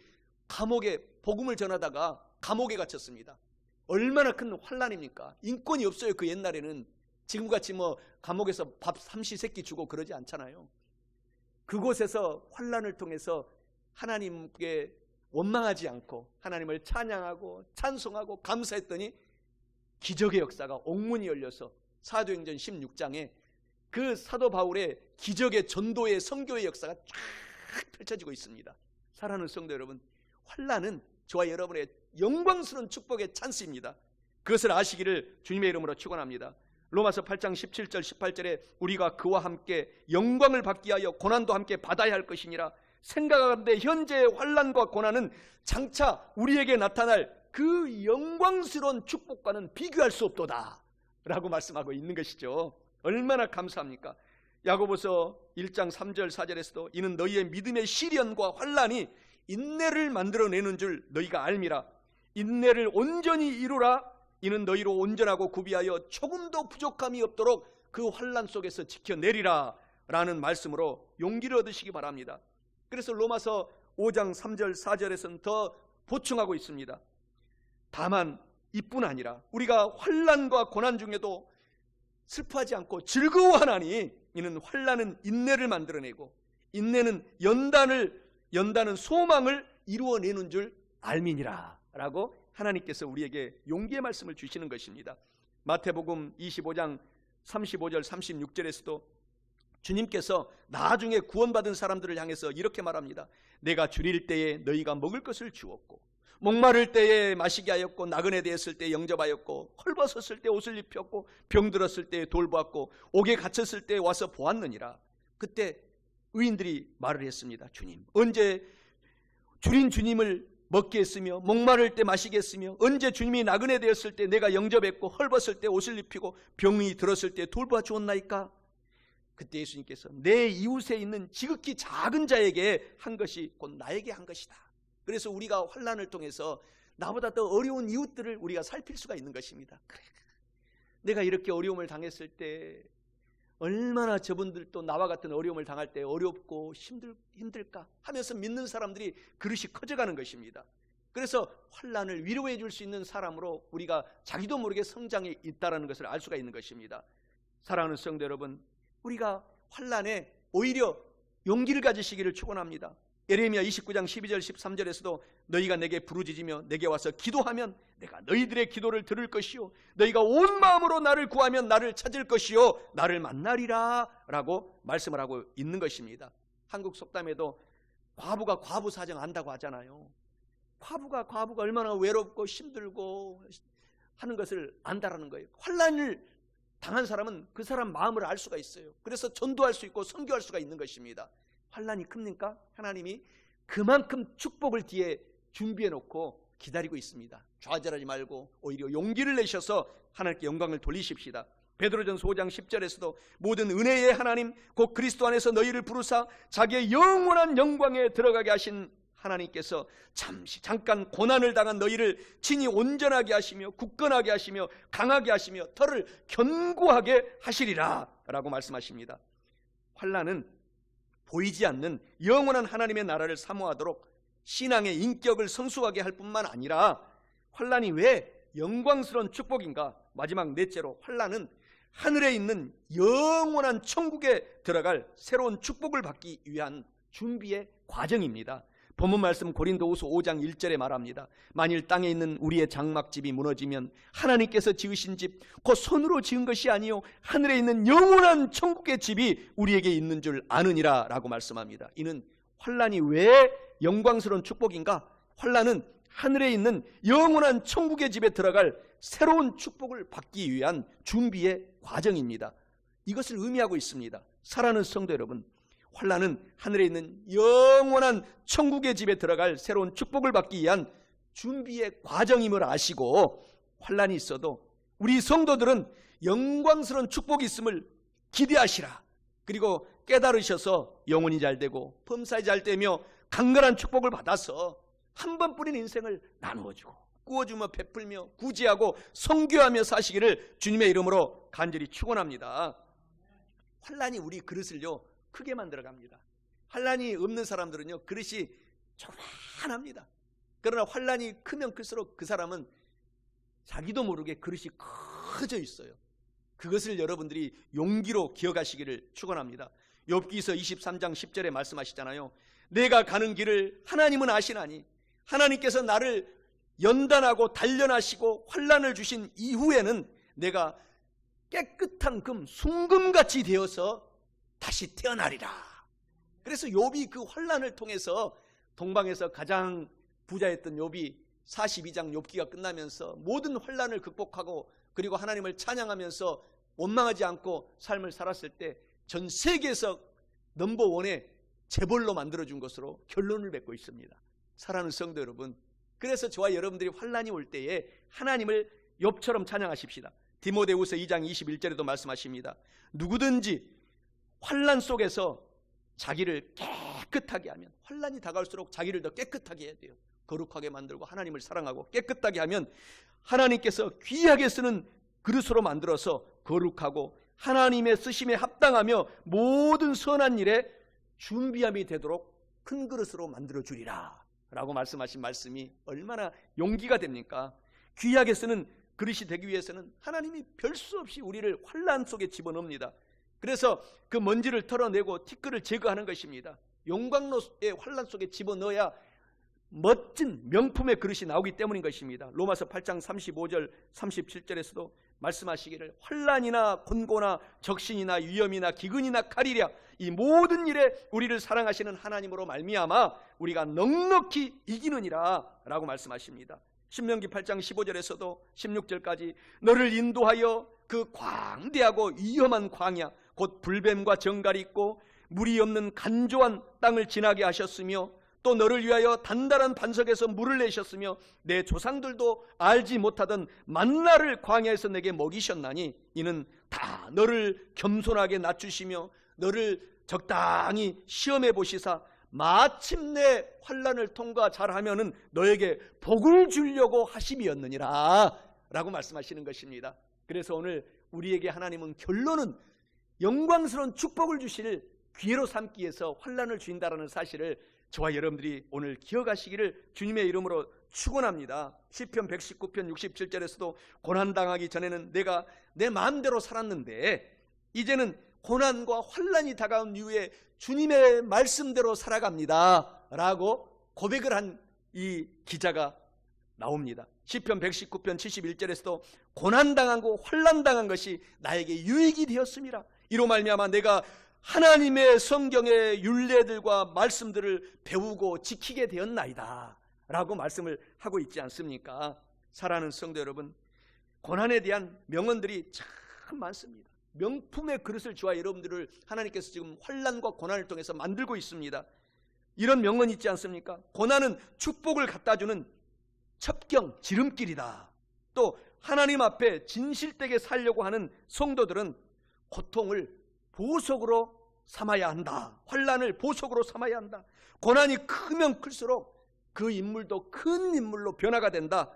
감옥에 복음을 전하다가 감옥에 갇혔습니다. 얼마나 큰 환난입니까? 인권이 없어요. 그 옛날에는 지금같이 뭐 감옥에서 밥 삼시세끼 주고 그러지 않잖아요. 그곳에서 환난을 통해서 하나님께 원망하지 않고 하나님을 찬양하고 찬송하고 감사했더니 기적의 역사가 옥문이 열려서 사도행전 16장에 그 사도 바울의 기적의 전도의 선교의 역사가 쫙 펼쳐지고 있습니다. 사랑하는 성도 여러분, 환난은 저와 여러분의 영광스러운 축복의 찬스입니다. 그것을 아시기를 주님의 이름으로 축원합니다. 로마서 8장 17절 18절에 우리가 그와 함께 영광을 받기 위하여 고난도 함께 받아야 할 것이니라. 생각하건대 현재의 환난과 고난은 장차 우리에게 나타날 그 영광스러운 축복과는 비교할 수 없도다 라고 말씀하고 있는 것이죠. 얼마나 감사합니까? 야고보서 1장 3절 4절에서도 이는 너희의 믿음의 시련과 환난이 인내를 만들어내는 줄 너희가 알미라. 인내를 온전히 이루라. 이는 너희로 온전하고 구비하여 조금도 부족함이 없도록 그 환난 속에서 지켜내리라 라는 말씀으로 용기를 얻으시기 바랍니다. 그래서 로마서 5장 3절 4절에서는 더 보충하고 있습니다. 다만 이뿐 아니라 우리가 환난과 고난 중에도 슬퍼하지 않고 즐거워하나니 이는 환난은 인내를 만들어내고 인내는 연단은 소망을 이루어내는 줄 알미니라 라고 하나님께서 우리에게 용기의 말씀을 주시는 것입니다. 마태복음 25장 35절 36절에서도 주님께서 나중에 구원받은 사람들을 향해서 이렇게 말합니다. 내가 줄일 때에 너희가 먹을 것을 주었고 목마를 때에 마시게 하였고 나그네 되었을 때 영접하였고 헐벗었을 때 옷을 입혔고 병들었을 때 돌보았고 옥에 갇혔을 때 와서 보았느니라. 그때 의인들이 말을 했습니다. 주님, 언제 줄인 주님을 먹게 했으며 목마를 때 마시게 했으며 언제 주님이 나그네 되었을 때 내가 영접했고 헐벗을 때 옷을 입히고 병이 들었을 때 돌보아 주었나이까? 그때 예수님께서 내 이웃에 있는 지극히 작은 자에게 한 것이 곧 나에게 한 것이다. 그래서 우리가 환난을 통해서 나보다 더 어려운 이웃들을 우리가 살필 수가 있는 것입니다. 그래, 내가 이렇게 어려움을 당했을 때 얼마나 저분들도 나와 같은 어려움을 당할 때 어렵고 힘들까 하면서 믿는 사람들이 그릇이 커져가는 것입니다. 그래서 환난을 위로해 줄 수 있는 사람으로 우리가 자기도 모르게 성장이 있다는 것을 알 수가 있는 것입니다. 사랑하는 성도 여러분, 우리가 환난에 오히려 용기를 가지시기를 축원합니다. 예레미야 29장 12절 13절에서도 너희가 내게 부르짖으며 내게 와서 기도하면 내가 너희들의 기도를 들을 것이요 너희가 온 마음으로 나를 구하면 나를 찾을 것이요 나를 만나리라 라고 말씀을 하고 있는 것입니다. 한국 속담에도 과부가 과부 사정 안다고 하잖아요. 과부가 얼마나 외롭고 힘들고 하는 것을 안다라는 거예요. 환난을 당한 사람은 그 사람 마음을 알 수가 있어요. 그래서 전도할 수 있고 선교할 수가 있는 것입니다. 환난이 큽니까? 하나님이 그만큼 축복을 뒤에 준비해 놓고 기다리고 있습니다. 좌절하지 말고 오히려 용기를 내셔서 하나님께 영광을 돌리십시다. 베드로전서 5장 10절에서도 모든 은혜의 하나님 곧 그리스도 안에서 너희를 부르사 자기의 영원한 영광에 들어가게 하신 하나님께서 잠깐 고난을 당한 너희를 친히 온전하게 하시며 굳건하게 하시며 강하게 하시며 털을 견고하게 하시리라 라고 말씀하십니다. 환난은 보이지 않는 영원한 하나님의 나라를 사모하도록 신앙의 인격을 성숙하게 할 뿐만 아니라 환난이 왜 영광스러운 축복인가? 마지막 넷째로 환난은 하늘에 있는 영원한 천국에 들어갈 새로운 축복을 받기 위한 준비의 과정입니다. 본문 말씀 고린도후서 5장 1절에 말합니다. 만일 땅에 있는 우리의 장막집이 무너지면 하나님께서 지으신 집 곧 손으로 지은 것이 아니요 하늘에 있는 영원한 천국의 집이 우리에게 있는 줄 아느니라 라고 말씀합니다. 이는 환난이 왜 영광스러운 축복인가? 환난은 하늘에 있는 영원한 천국의 집에 들어갈 새로운 축복을 받기 위한 준비의 과정입니다. 이것을 의미하고 있습니다. 사랑하는 성도 여러분, 환난은 하늘에 있는 영원한 천국의 집에 들어갈 새로운 축복을 받기 위한 준비의 과정임을 아시고 환난이 있어도 우리 성도들은 영광스러운 축복이 있음을 기대하시라. 그리고 깨달으셔서 영혼이 잘되고 범사에 잘되며 강건한 축복을 받아서 한 번뿐인 인생을 나누어주고 구워주며 베풀며 구제하고 선교하며 사시기를 주님의 이름으로 간절히 축원합니다. 환난이 우리 그릇을요 크게 만들어갑니다. 환난이 없는 사람들은요 그릇이 조만합니다. 그러나 환난이 크면 클수록 그 사람은 자기도 모르게 그릇이 커져 있어요. 그것을 여러분들이 용기로 기억하시기를 축원합니다. 욥기서 23장 10절에 말씀하시잖아요. 내가 가는 길을 하나님은 아시나니 하나님께서 나를 연단하고 단련하시고 환난을 주신 이후에는 내가 깨끗한 금, 순금같이 되어서 다시 태어나리라. 그래서 욥이 그 환난을 통해서 동방에서 가장 부자였던 욥이 42장 욥기가 끝나면서 모든 환난을 극복하고 그리고 하나님을 찬양하면서 원망하지 않고 삶을 살았을 때 전 세계에서 넘버원의 재벌로 만들어준 것으로 결론을 맺고 있습니다. 사랑하는 성도 여러분, 그래서 저와 여러분들이 환난이 올 때에 하나님을 욥처럼 찬양하십시다. 디모데후서 2장 21절에도 말씀하십니다. 누구든지 환난 속에서 자기를 깨끗하게 하면, 환난이 다가올수록 자기를 더 깨끗하게 해야 돼요. 거룩하게 만들고 하나님을 사랑하고 깨끗하게 하면 하나님께서 귀하게 쓰는 그릇으로 만들어서 거룩하고 하나님의 쓰심에 합당하며 모든 선한 일에 준비함이 되도록 큰 그릇으로 만들어주리라 라고 말씀하신 말씀이 얼마나 용기가 됩니까? 귀하게 쓰는 그릇이 되기 위해서는 하나님이 별 수 없이 우리를 환난 속에 집어넣습니다. 그래서 그 먼지를 털어내고 티끌을 제거하는 것입니다. 용광로의 환난 속에 집어넣어야 멋진 명품의 그릇이 나오기 때문인 것입니다. 로마서 8장 35절 37절에서도 말씀하시기를 환난이나 곤고나 적신이나 위험이나 기근이나 칼이랴 이 모든 일에 우리를 사랑하시는 하나님으로 말미암아 우리가 넉넉히 이기느니라 라고 말씀하십니다. 신명기 8장 15절에서도 16절까지 너를 인도하여 그 광대하고 위험한 광야 곧 불뱀과 정갈이 있고 물이 없는 간조한 땅을 지나게 하셨으며 또 너를 위하여 단단한 반석에서 물을 내셨으며 내 조상들도 알지 못하던 만나를 광야에서 내게 먹이셨나니 이는 다 너를 겸손하게 낮추시며 너를 적당히 시험해 보시사 마침내 환난을 통과 잘하면은 너에게 복을 주려고 하심이었느니라 라고 말씀하시는 것입니다. 그래서 오늘 우리에게 하나님은 결론은 영광스러운 축복을 주실 기회로 삼기 위해서 환난을 주신다라는 사실을 저와 여러분들이 오늘 기억하시기를 주님의 이름으로 축원합니다. 시편 119편 67절에서도 고난당하기 전에는 내가 내 마음대로 살았는데 이제는 고난과 환난이 다가온 이후에 주님의 말씀대로 살아갑니다 라고 고백을 한 이 기자가 나옵니다. 시편 119편 71절에서도 고난당하고 환난당한 것이 나에게 유익이 되었음이라. 이로 말미암아 내가 하나님의 성경의 율례들과 말씀들을 배우고 지키게 되었나이다 라고 말씀을 하고 있지 않습니까? 사랑하는 성도 여러분, 고난에 대한 명언들이 참 많습니다. 명품의 그릇을 저와 여러분들을 하나님께서 지금 환난과 고난을 통해서 만들고 있습니다. 이런 명언이 있지 않습니까? 고난은 축복을 갖다주는 첩경, 지름길이다. 또 하나님 앞에 진실되게 살려고 하는 성도들은 고통을 보석으로 삼아야 한다. 환난을 보석으로 삼아야 한다. 고난이 크면 클수록 그 인물도 큰 인물로 변화가 된다.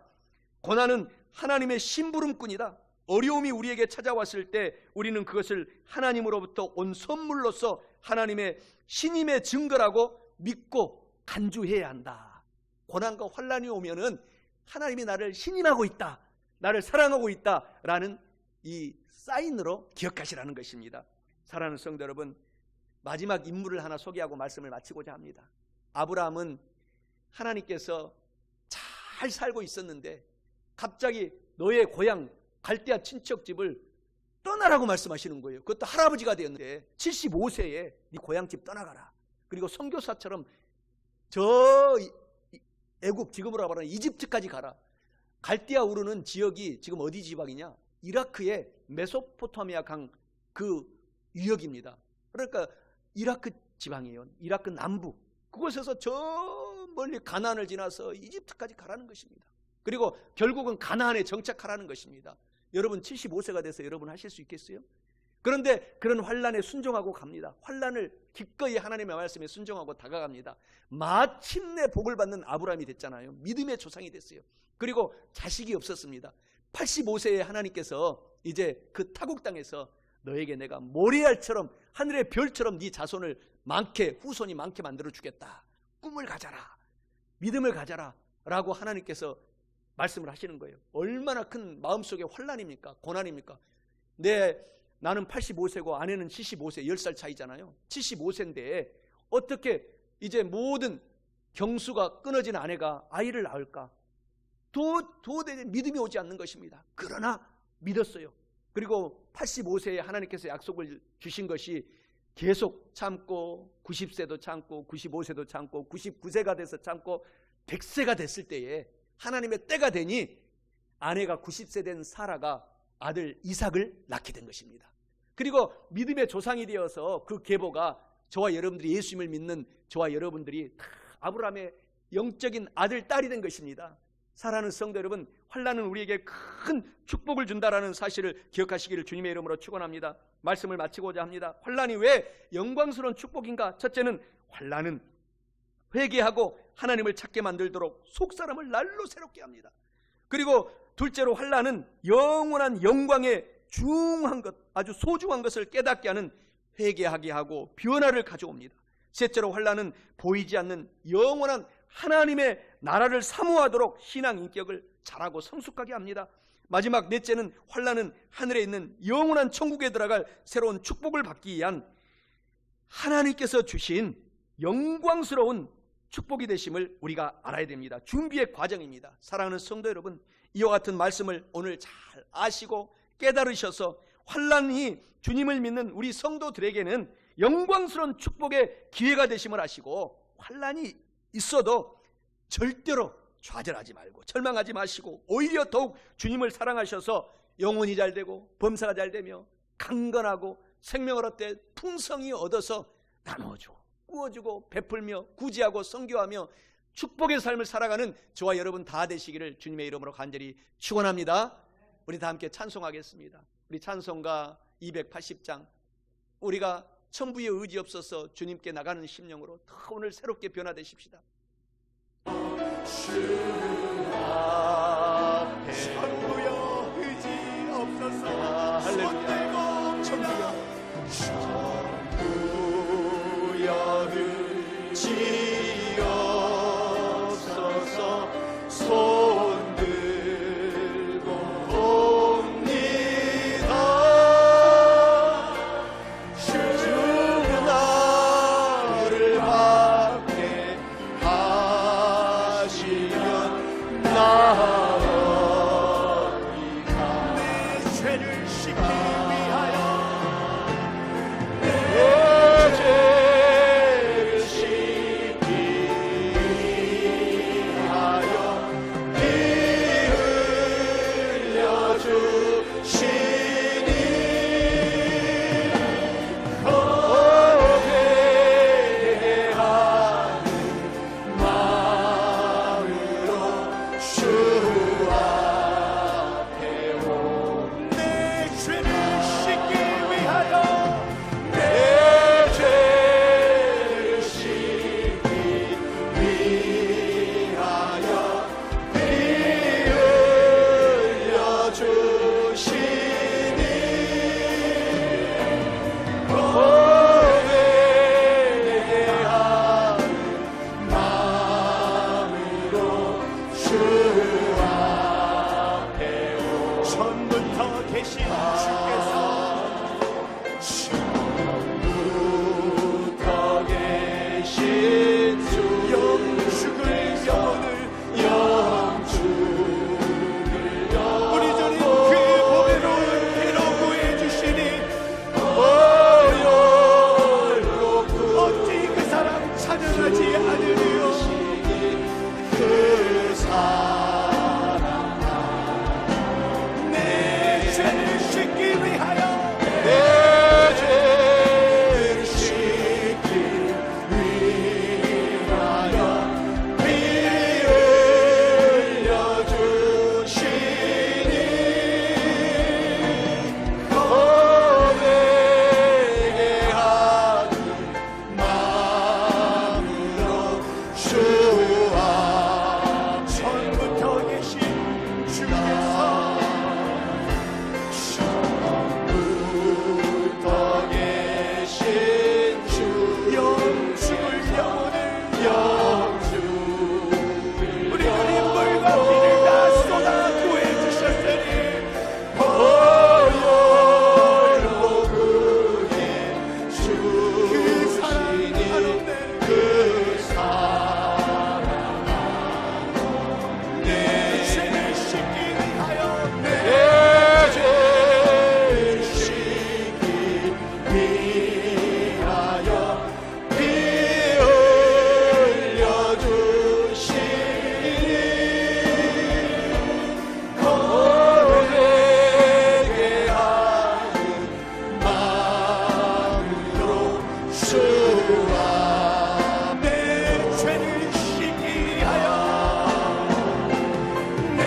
고난은 하나님의 심부름꾼이다. 어려움이 우리에게 찾아왔을 때 우리는 그것을 하나님으로부터 온 선물로서 하나님의 신임의 증거라고 믿고 간주해야 한다. 고난과 환난이 오면은 하나님이 나를 신임하고 있다, 나를 사랑하고 있다라는 이 사인으로 기억하시라는 것입니다. 사랑하는 성도 여러분, 마지막 인물을 하나 소개하고 말씀을 마치고자 합니다. 아브라함은 하나님께서 잘 살고 있었는데 갑자기 너의 고향 갈대아 친척집을 떠나라고 말씀하시는 거예요. 그것도 할아버지가 되었는데 75세에 네 고향집 떠나가라. 그리고 선교사처럼 저 애굽, 지금으로 말하면 이집트까지 가라. 갈대아 우르는 지역이 지금 어디 지방이냐? 이라크의 메소포타미아 강 그 유역입니다. 그러니까 이라크 지방이에요. 이라크 남부. 그곳에서 저 멀리 가나안을 지나서 이집트까지 가라는 것입니다. 그리고 결국은 가나안에 정착하라는 것입니다. 여러분 75세가 돼서 여러분 하실 수 있겠어요? 그런데 그런 환난에 순종하고 갑니다. 환난을 기꺼이 하나님의 말씀에 순종하고 다가갑니다. 마침내 복을 받는 아브라함이 됐잖아요. 믿음의 조상이 됐어요. 그리고 자식이 없었습니다. 85세에 하나님께서 이제 그 타국 땅에서 너에게 내가 모리알처럼 하늘의 별처럼 네 자손을 많게, 후손이 많게 만들어 주겠다. 꿈을 가져라, 믿음을 가져라 라고 하나님께서 말씀을 하시는 거예요. 얼마나 큰 마음속의 환난입니까? 고난입니까? 나는 85세고 아내는 75세, 10살 차이잖아요. 75세인데 어떻게 이제 모든 경수가 끊어진 아내가 아이를 낳을까? 도저히 믿음이 오지 않는 것입니다. 그러나 믿었어요. 그리고 85세에 하나님께서 약속을 주신 것이 계속 참고 90세도 참고 95세도 참고 99세가 돼서 참고 100세가 됐을 때에 하나님의 때가 되니 아내가 90세 된 사라가 아들 이삭을 낳게 된 것입니다. 그리고 믿음의 조상이 되어서 그 계보가 저와 여러분들이 예수님을 믿는 저와 여러분들이 다 아브라함의 영적인 아들, 딸이 된 것입니다. 사랑하는 성도 여러분, 환난은 우리에게 큰 축복을 준다라는 사실을 기억하시기를 주님의 이름으로 축원합니다. 말씀을 마치고자 합니다. 환난이 왜 영광스러운 축복인가? 첫째는 환난은 회개하고 하나님을 찾게 만들도록 속사람을 날로 새롭게 합니다. 그리고 둘째로 환난은 영원한 영광의 중한 것, 아주 소중한 것을 깨닫게 하는 회개하게 하고 변화를 가져옵니다. 셋째로 환난은 보이지 않는 영원한 하나님의 나라를 사모하도록 신앙 인격을 자라고 성숙하게 합니다. 마지막 넷째는 환난은 하늘에 있는 영원한 천국에 들어갈 새로운 축복을 받기 위한 하나님께서 주신 영광스러운 축복이 되심을 우리가 알아야 됩니다. 준비의 과정입니다. 사랑하는 성도 여러분, 이와 같은 말씀을 오늘 잘 아시고 깨달으셔서 환난이 주님을 믿는 우리 성도들에게는 영광스러운 축복의 기회가 되심을 아시고 환난이 있어도 절대로 좌절하지 말고 절망하지 마시고 오히려 더욱 주님을 사랑하셔서 영혼이 잘 되고 범사가 잘 되며 강건하고 생명을 얻되 풍성히 얻어서 나눠주고 꾸어주고 베풀며 구제하고 선교하며 축복의 삶을 살아가는 저와 여러분 다 되시기를 주님의 이름으로 간절히 축원합니다. 우리 다 함께 찬송하겠습니다. 우리 찬송가 280장, 우리가 천부의 의지 없어서 주님께 나가는 심령으로 더 오늘 새롭게 변화되십시다. 주 앞에 천부여 의지 없어서 할렐루야. 천부여 의지 없어서 손 들고 옵니다. 너를 받게 하시면 나으리라. 내 죄를 씻기 위하여 내 죄를 씻기 위하여 피 흘려 주시니 고백하는 마음으로 주 앞에 온 내 죄를 씻기 위하여 내 죄를 씻기 위하여 피 흘려 주시니 고백하는 마음으로 주 앞에 온 처음부터 계신 주께서 처음부터 계신 주 영축을 영혼을 영축을 우리 주님 그 보배로 은혜로 구해주시니 어찌 그 사람 찬양하지 않으리요. 그 사람 내 죄를 씻기 위하여 내 죄를 씻기 위하여 피 흘려 주시니 고백하는 마음으로 주 앞 처음부터 계신 주께서 처음부터 계신 주 영축을 영혼을 영축을 우리 주님 물과 피를 다 쏟아 구해주셨으니 보혈로 구해주시니 그 사랑 내 죄를 씻기 위하여 내 죄를 씻기 위하여 피 흘려 주시니 고백하는 마음으로 주 앞에 죄를 씻기 위하여 내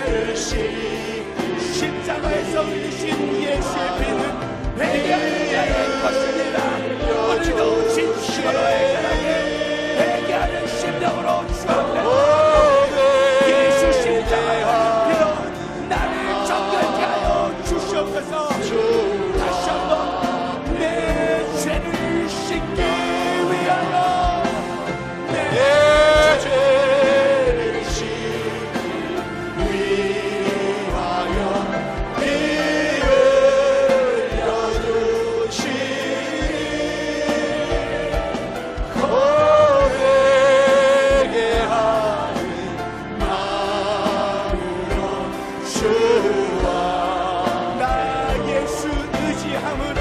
죄를 씻기 십자가에서 흘리신 예수의 피는 회개하는 자의 것입니다. 오늘도 진심으로 회개하게 회개하는 심령으로 주 앞에 예수 십자가의 피로 나를 정결케 하여 주시옵소서. 다시 한번 내 죄를 씻기 위하여 내 죄를 씻기 위하여 피 흘려 주시니 고백하는 마음으로 주 앞 나 예수 의지함으로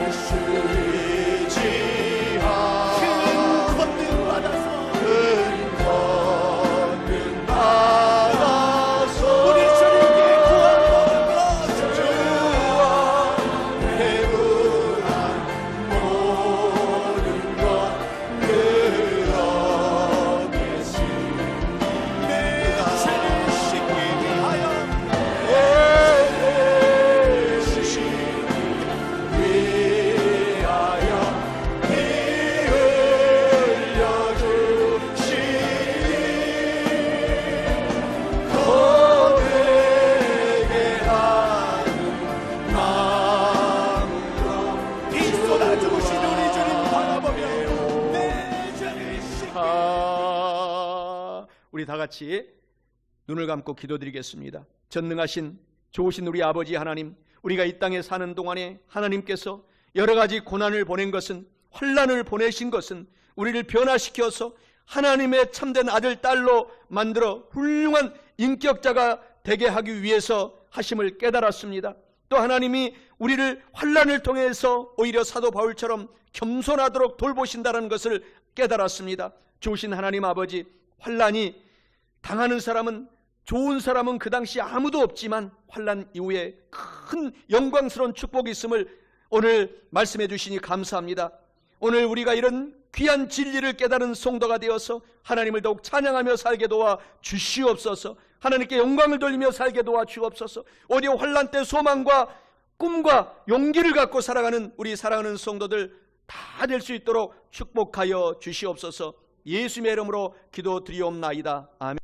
예수 의지함 큰 권능 받아서 우리 주님께 구원 모든 것 주와 배분한 모든 것 그러겠으니 내 죄를 씻기 위하여 내 죄를 씻기 위하여 피 흘려 주시니 고백하는 마음으로 피 쏟아주신 우리 주님 바라보며 내 죄를 씻기 우리 다 같이 눈을 감고 기도드리겠습니다. 전능하신 좋으신 우리 아버지 하나님, 우리가 이 땅에 사는 동안에 하나님께서 여러 가지 고난을 보낸 것은, 환난을 보내신 것은 우리를 변화시켜서 하나님의 참된 아들, 딸로 만들어 훌륭한 인격자가 되게 하기 위해서 하심을 깨달았습니다. 또 하나님이 우리를 환난을 통해서 오히려 사도 바울처럼 겸손하도록 돌보신다는 것을 깨달았습니다. 좋으신 하나님 아버지, 환난이 당하는 사람은, 좋은 사람은 그 당시 아무도 없지만 환난 이후에 큰 영광스러운 축복이 있음을 오늘 말씀해 주시니 감사합니다. 오늘 우리가 이런 귀한 진리를 깨달은 성도가 되어서 하나님을 더욱 찬양하며 살게 도와 주시옵소서. 하나님께 영광을 돌리며 살게 도와 주옵소서. 오히려 환난 때 소망과 꿈과 용기를 갖고 살아가는 우리 사랑하는 성도들 다 될 수 있도록 축복하여 주시옵소서. 예수님의 이름으로 기도드리옵나이다. 아멘.